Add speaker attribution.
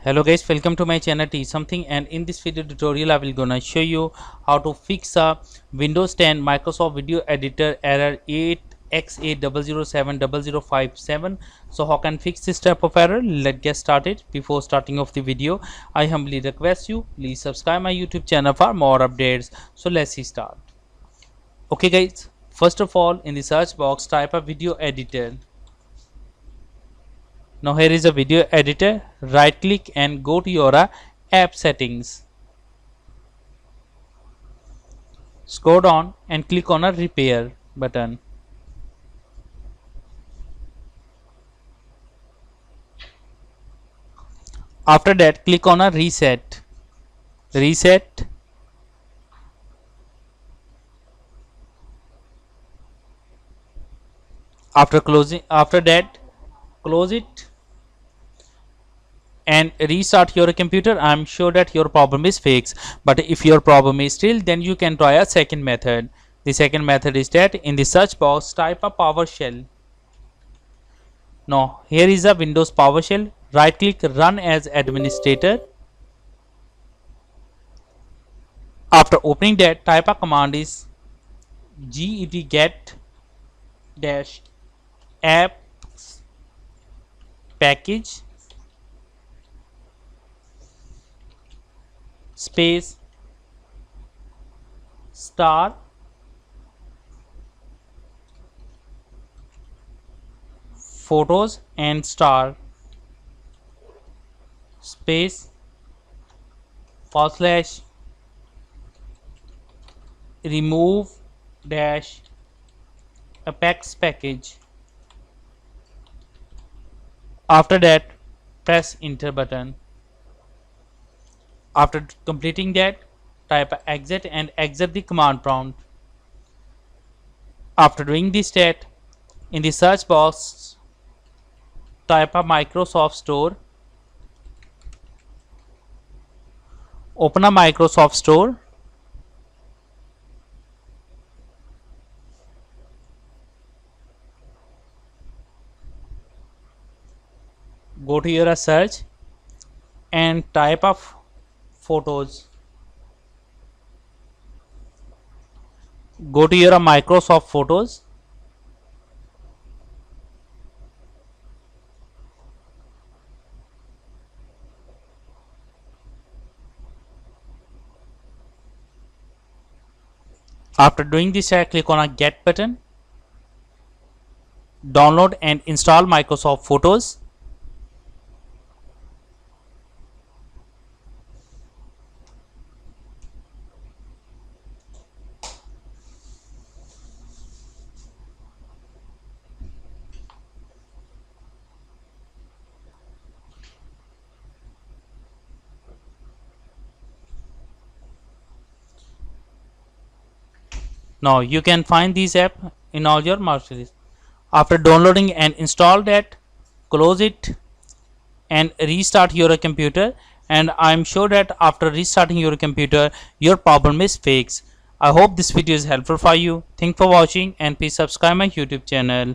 Speaker 1: Hello guys, welcome to my channel Teach Something, and in this video tutorial I will gonna show you how to fix a Windows 10 Microsoft Video Editor error 0x80070057. So how can fix this type of error? Let's get started. Before starting off the video, I humbly request you please subscribe my YouTube channel for more updates. So let's start. Okay guys, first of all in the search box type a video editor. Now here is a video editor. Right click and go to your app settings. Scroll down and click on a repair button. After that click on a reset. After that close it and restart your computer. I'm sure that your problem is fixed, but if your problem is still, then you can try a second method. The second method is that in the search box type a PowerShell. Now here is a Windows PowerShell. Right click, run as administrator. After opening that, type a command is get dash apps package space star photos and star space / remove dash apex package. After that press enter button. After completing that, type exit and exit the command prompt. After doing this step, in the search box type a Microsoft Store. Open a Microsoft Store. Go to your search and type of photos. Go to your Microsoft Photos. After doing this, click on a get button. Download and install Microsoft Photos. Now you can find this app in all your markets. After downloading and install that, close it and restart your computer, and I'm sure that after restarting your computer your problem is fixed. I hope this video is helpful for you. Thanks for watching and please subscribe my YouTube channel.